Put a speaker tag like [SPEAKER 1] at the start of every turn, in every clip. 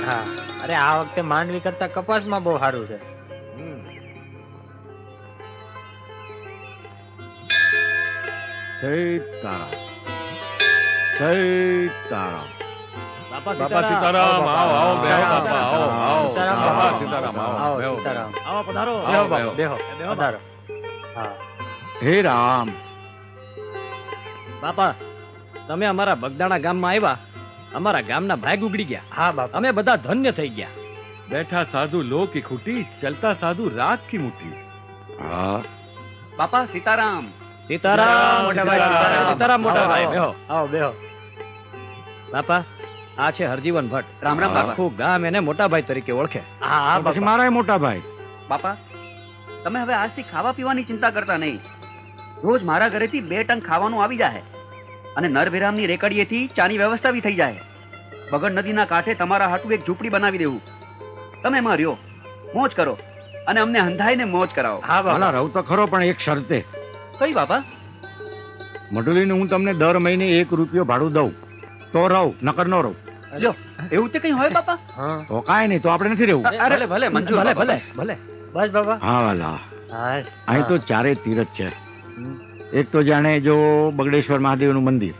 [SPEAKER 1] હા, અરે આ વખતે માંડવી કરતા કપાસમાં બહુ સારું છે.
[SPEAKER 2] સીતારામ, સીતારામ.
[SPEAKER 3] બાપા
[SPEAKER 2] બાપા સીતારામ, આવો આવો બેહો બાપા, આવો આવો.
[SPEAKER 1] સીતારામ,
[SPEAKER 2] બાપા
[SPEAKER 1] આવો.
[SPEAKER 2] સીતારામ, આવો
[SPEAKER 1] આવો,
[SPEAKER 2] બેહો.
[SPEAKER 1] સીતારામ.
[SPEAKER 3] આવો પધારો.
[SPEAKER 1] બેહો
[SPEAKER 2] આવો,
[SPEAKER 1] બાપા, બેહો.
[SPEAKER 3] બેહો
[SPEAKER 1] પધારો. હા.
[SPEAKER 2] હે રામ.
[SPEAKER 3] બાપા તમે અમારા બગદાણા ગામમાં આવ્યા, અમારા ગામના ભાગ ઉગડી ગયા,
[SPEAKER 1] હા બાપા.
[SPEAKER 3] અમે બધા ધન્ય થઈ ગયા.
[SPEAKER 2] બેઠા સાધુ લો કી ખૂટી, ચલતા સાધુ રાત કી મુઠ્ઠી. હા.
[SPEAKER 4] બાપા સીતારામ.
[SPEAKER 3] સીતારામ મોટા ભાઈ,
[SPEAKER 1] સીતારામ.
[SPEAKER 3] સીતારામ મોટા ભાઈ, બેહો.
[SPEAKER 1] આવો બેહો.
[SPEAKER 3] બાપા આ છે હરજીવન ભટ્ટ.
[SPEAKER 4] રામ રામ બાપા.
[SPEAKER 3] આખું ગામ એને મોટા ભાઈ તરીકે ઓળખે.
[SPEAKER 1] હા હા
[SPEAKER 2] પછી
[SPEAKER 1] બાપા.
[SPEAKER 2] મારા મોટા ભાઈ.
[SPEAKER 4] બાપા તમે હવે આજથી ખાવા પીવાની ચિંતા કરતા નહીં. રોજ મારા ઘરેથી 2 ટંક ખાવાનું આવી જાય અને નરભેરામની રેકડીએથી ચાની વ્યવસ્થા બી થઈ જાય. બગડ નદીના કાંઠે તમારા હાટુ એક ઝૂંપડી બનાવી દેવું. તમે એમાં રહ્યો, મોજ કરો અને અમને હંધાઈને મોજ કરાવો.
[SPEAKER 1] હા
[SPEAKER 2] ભલા
[SPEAKER 1] બાપા.
[SPEAKER 2] રહું તો ખરો, પણ એક શરતે.
[SPEAKER 4] કઈ બાપા?
[SPEAKER 2] મઢુલીને હું તમને દર મહિને 1 રૂપિયો ભાડું દઉં તો રહું, નકર ન રહું.
[SPEAKER 4] લ્યો, એવું તે કઈ હોય બાપા?
[SPEAKER 1] હા.
[SPEAKER 2] તો કાંઈ નહીં, તો આપણે નથી રહેવું.
[SPEAKER 4] ભલે ભલે મંજૂર
[SPEAKER 3] ભલે
[SPEAKER 4] બાપા,
[SPEAKER 3] ભલે
[SPEAKER 4] બસ.
[SPEAKER 3] ભલે.
[SPEAKER 1] બસ બાપા.
[SPEAKER 2] હા વાલા,
[SPEAKER 1] હા.
[SPEAKER 2] અહીં તો ચારે તીરથ છે. એક તો જાણે જો બગડેશ્વર મહાદેવનું મંદિર,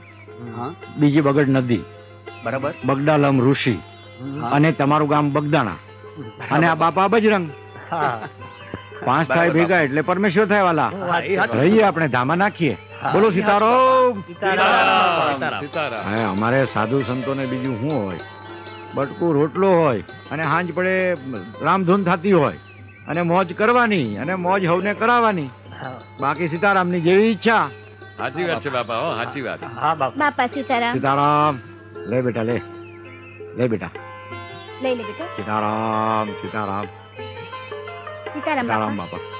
[SPEAKER 4] હા
[SPEAKER 2] બીજી બગડ નદી,
[SPEAKER 4] બરાબર.
[SPEAKER 2] બગડાલમ ઋષિ,
[SPEAKER 4] હા.
[SPEAKER 2] અને તમારું ગામ બગદાણા, અને આ બાપા બજરંગ.
[SPEAKER 1] હા.
[SPEAKER 2] 5 થાય ભેગા એટલે પરમેશ્વર થાય વાલા.
[SPEAKER 3] હા, એ હાચું.
[SPEAKER 2] રહીએ આપણે, ધામા નાખીએ.
[SPEAKER 1] હા.
[SPEAKER 2] બોલો સીતારામ.
[SPEAKER 1] સીતારામ.
[SPEAKER 3] સીતારામ.
[SPEAKER 2] હા, અમારે સાધુ સંતોને બીજું શું હોય? બટકું રોટલો હોય અને હાંજ પડે રામધૂન થતી હોય અને મોજ કરવાની અને મોજ હવને કરાવવાની.
[SPEAKER 1] હા.
[SPEAKER 2] બાકી સીતારામની જેવી ઈચ્છા.
[SPEAKER 5] સાચી વાત છે બાપા, હો સાચી વાત.
[SPEAKER 1] હા બાપા.
[SPEAKER 6] બાપા સીતારામ.
[SPEAKER 2] સીતારામ. લે બેટા, લે લે બેટા.
[SPEAKER 6] લઈ લે બેટા.
[SPEAKER 2] સીતારામ, સીતારામ,
[SPEAKER 6] સીતારામ
[SPEAKER 2] સીતારામ
[SPEAKER 6] બાપા.
[SPEAKER 2] બાપા.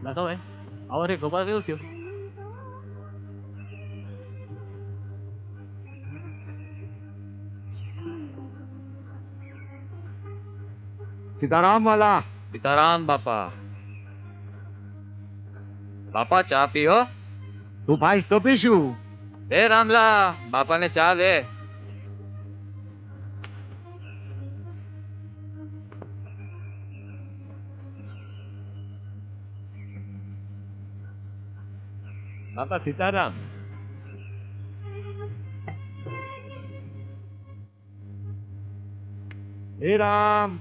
[SPEAKER 3] દાદા ભાઈ, આવો રે ગોપાલ, કેવું થયું?
[SPEAKER 2] સીતારામ વાલા.
[SPEAKER 5] સીતારામ બાપા. બાપા ચા પીઓ.
[SPEAKER 2] તું પાઈશ તો પીશું.
[SPEAKER 5] દે રામલા, બાપાને ચા દે.
[SPEAKER 3] બાપા સીતારામ.
[SPEAKER 2] હે રામ.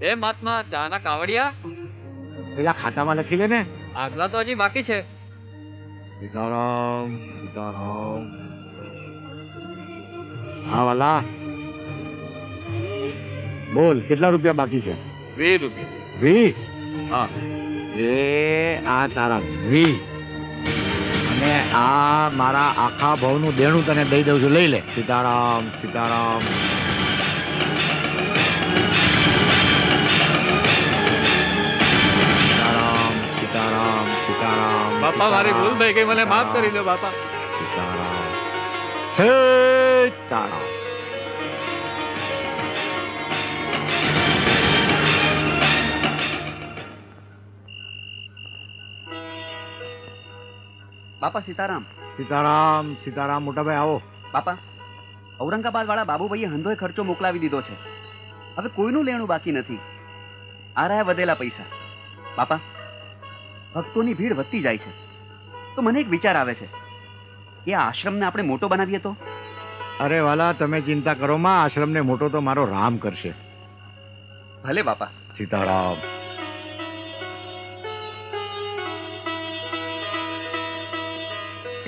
[SPEAKER 5] એ મહાત્મા, ચા ના કાવડિયા.
[SPEAKER 2] પેલા ખાતામાં લખી લે ને.
[SPEAKER 5] આગલા તો હજી બાકી છે.
[SPEAKER 2] સીતારામ, સીતારામ. હા વાલા, બોલ કેટલા રૂપિયા બાકી છે?
[SPEAKER 5] 20 રૂપિયા.
[SPEAKER 2] 20?
[SPEAKER 5] હા.
[SPEAKER 2] એ આ તારા 20 અને આ મારા આખા ભાવનું દેણું તને દઈ દઉં છું, લઈ લે. સીતારામ, સીતારામ. સીતારામ, સીતારામ, સીતારામ.
[SPEAKER 5] બાપા મારી ભૂલ થઈ ગઈ, મને માફ કરી દો બાપા.
[SPEAKER 2] સીતારામ, સીતારામ.
[SPEAKER 4] બાપા સીતારામ.
[SPEAKER 2] સીતારામ, સીતારામ. મોટા ભાઈ આવો.
[SPEAKER 4] બાપા ઔરંગાબાદ વાળા બાબુભાઈએ હંધોય ખર્ચો મોકલાવી દીધો છે. હવે કોઈનું લેણું બાકી નથી. આ રહ્યા વધેલા પૈસા. બાપા, ભક્તોની ભીડ વધતી જાય છે, તો મને એક વિચાર આવે છે કે આ આશ્રમને આપણે મોટો બનાવીએ તો.
[SPEAKER 2] અરે વાલા, તમે ચિંતા કરો માં, આશ્રમને મોટો તો મારો રામ કરશે.
[SPEAKER 4] ભલે બાપા.
[SPEAKER 2] સીતારામ.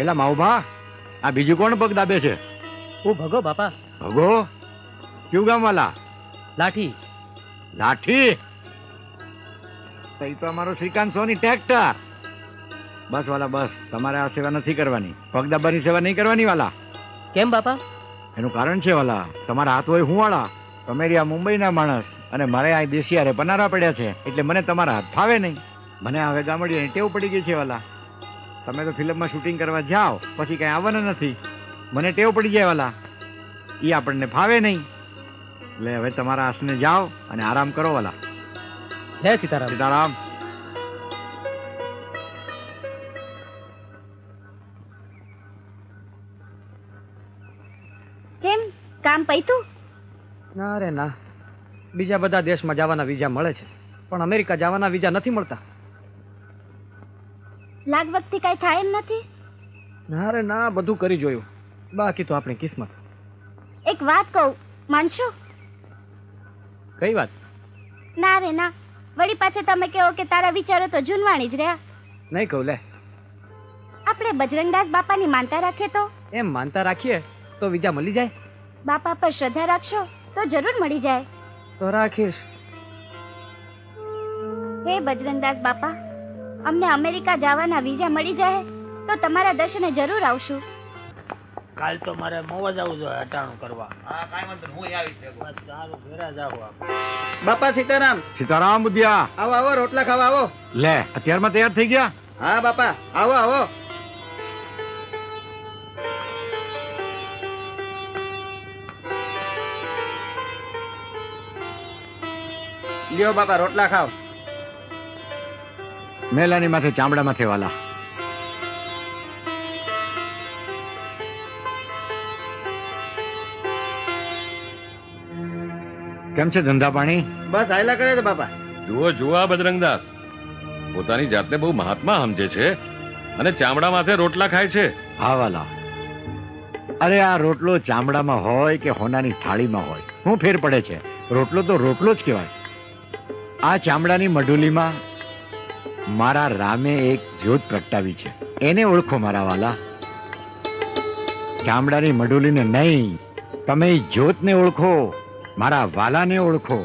[SPEAKER 2] એલા માઉભા, આ બીજું કોણ પગ દાબે છે?
[SPEAKER 3] હું ભગો બાપા.
[SPEAKER 2] ભગો? કયું ગામ વાલા?
[SPEAKER 3] લાઠી.
[SPEAKER 2] લાઠી? તો ઈ તો અમારો શ્રીકાંત સોની ટ્રેક્ટર. બસ વાલા બસ, તમારે આ સેવા નથી કરવાની, પગ દાબાની સેવા નહીં કરવાની વાલા.
[SPEAKER 3] કેમ બાપા?
[SPEAKER 2] એનું કારણ છે વાલા, તમારા હાથ હોય હું વાળા, તમે રહ્યા મુંબઈના માણસ અને મારે આ દેશી હારે પનારા પડ્યા છે, એટલે મને તમારા હાથ ફાવે નહીં. મને હવે ગામડિયાની ટેવ પડી ગઈ છે વાલા. તમે તો ફિલ્મમાં શૂટિંગ કરવા જાઓ પછી કઈ આવવાના નથી. મને ટેવ પડી જાય વાલા, એ આપણને ફાવે નહીં. એટલે હવે તમારા આસને જાઓ અને આરામ કરો વાલા.
[SPEAKER 3] જય સીતારામ.
[SPEAKER 2] સીતારામ.
[SPEAKER 6] કેમ કામ પૈતું?
[SPEAKER 3] ના રે ના, બીજા બધા દેશમાં જવાના વિઝા મળે છે, પણ અમેરિકા જવાના વિઝા નથી મળતા.
[SPEAKER 6] લાગવગથી કઈ થાય એમ નથી?
[SPEAKER 3] ના રે ના, બધું કરી જોયું, બાકી તો આપણી કિસ્મત.
[SPEAKER 6] એક વાત કહું, માનશો?
[SPEAKER 3] કઈ વાત?
[SPEAKER 6] ના રે ના, વળી પાછા તમે કહો કે તારા વિચારો તો જૂનવાણી જ રહ્યા.
[SPEAKER 3] નહીં કહું લે.
[SPEAKER 6] આપણે બજરંગદાસ બાપાની માનતા રાખીએ તો?
[SPEAKER 3] એમ માનતા રાખીએ તો વિઝા મળી જાય.
[SPEAKER 6] બાપા પર શ્રદ્ધા રાખશો તો જરૂર મળી જાય.
[SPEAKER 3] તો રાખીશ.
[SPEAKER 6] હે બજરંગદાસ બાપા, અમને અમેરિકા જવાના વિઝા મળી જાય તો તમારા દર્શને જરૂર આવશું.
[SPEAKER 1] કાલ તો મારે મોવા જવું જોઈએ હટાણું કરવા.
[SPEAKER 4] હા, કાંઈ વાંધો નહીં, હું આવીશ.
[SPEAKER 1] બસ સારું, ઘરે જાવ.
[SPEAKER 3] બાપા સીતારામ.
[SPEAKER 2] સીતારામ બુધિયા.
[SPEAKER 3] આવો આવો, રોટલા ખાવા આવો.
[SPEAKER 2] લે, અત્યારમાં તૈયાર થઈ ગયા?
[SPEAKER 3] હા બાપા, આવો આવો. લ્યો બાપા, રોટલા ખાઓ.
[SPEAKER 2] મેલાની માથે ચામડા માથે વાલા. કેમ છે ધંધા પાણી?
[SPEAKER 3] બસ આયલા કરે છે બાપા.
[SPEAKER 7] જુઓ જુઓ આ બજરંગદાસ પોતાની જાતને બહુ મહાત્મા સમજે છે અને ચામડા માથે રોટલા ખાય છે.
[SPEAKER 2] હા વાલા, અરે આ રોટલો ચામડામાં હોય કે હોનાની થાળીમાં હોય, શું ફેર પડે છે? રોટલો તો રોટલો જ કહેવાય. આ ચામડાની મઢુલીમાં મારા રામે એક જ્યોત પ્રગટાવી છે, એને ઓળખો મારા વાલા. ચામડાની મઢુલીને નહીં, તમે એ જ્યોતને ઓળખો, મારા વાલાને ઓળખો.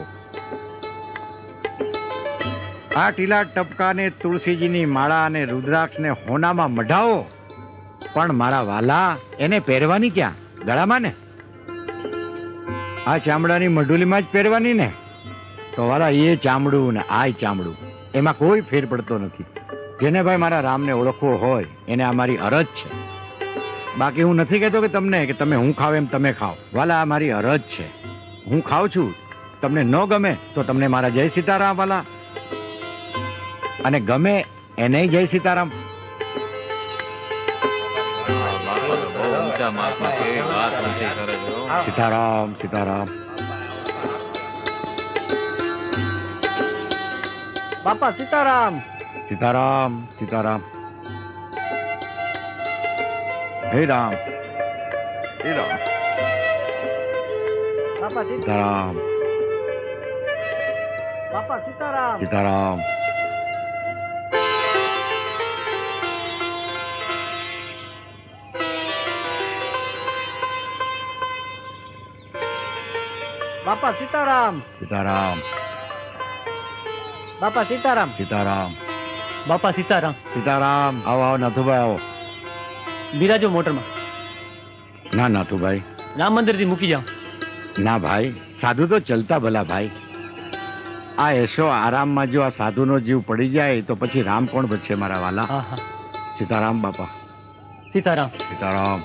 [SPEAKER 2] આ ટીલા ટપકાને તુલસીજીની માળા અને રુદ્રાક્ષને હોનામાં મઢાવો, પણ મારા વાલા એને પહેરવાની ક્યાં? ગળામાં ને. આ ચામડાની મઢુલીમાં જ પહેરવાની ને. તો વાલા એ ચામડું ને આ ચામડું, એમાં કોઈ ફેર પડતો નથી. જેને ભાઈ મારા રામને ઓળખવો હોય એને આ મારી અરજ છે. બાકી હું નથી કહેતો કે તમને કે તમે હું ખાવ એમ તમે ખાઓ. વાલા આ મારી અરજ છે. હું ખાઉં છું, તમને ન ગમે તો તમને મારા જય સીતારામ વાલા, અને ગમે એને જય સીતારામ.
[SPEAKER 5] બહુ ઊંચા મહાત્મા કેવી વાત નથી કરે છે હો.
[SPEAKER 2] સીતારામ સીતારામ.
[SPEAKER 3] બાપા સીતારામ.
[SPEAKER 2] સીતારામ સીતારામ. હે રામ. હે રામ.
[SPEAKER 3] બાપા
[SPEAKER 2] સીતારામ
[SPEAKER 3] બાપા સીતારામ.
[SPEAKER 2] સીતારામ.
[SPEAKER 3] બાપા સીતારામ.
[SPEAKER 2] સીતારામ.
[SPEAKER 3] બાપા સીતારામ.
[SPEAKER 2] સીતારામ.
[SPEAKER 3] બાપા સીતારામ.
[SPEAKER 2] સીતારામ. આવો આવો નાથુભાઈ આવો.
[SPEAKER 3] બિરાજો મોટરમાં.
[SPEAKER 2] ના નાથુભાઈ,
[SPEAKER 3] રામ મંદિર થી મૂકી જાઓ.
[SPEAKER 2] ના ભાઈ, સાધુ તો ચલતા ભલા ભાઈ. આ એશો આરામમાં જો આ સાધુનો જીવ પડી જાય તો પછી રામ કોણ બચશે મારા વાલા.
[SPEAKER 3] હા હા.
[SPEAKER 2] સીતારામ બાપા.
[SPEAKER 3] સીતારામ.
[SPEAKER 2] સીતારામ.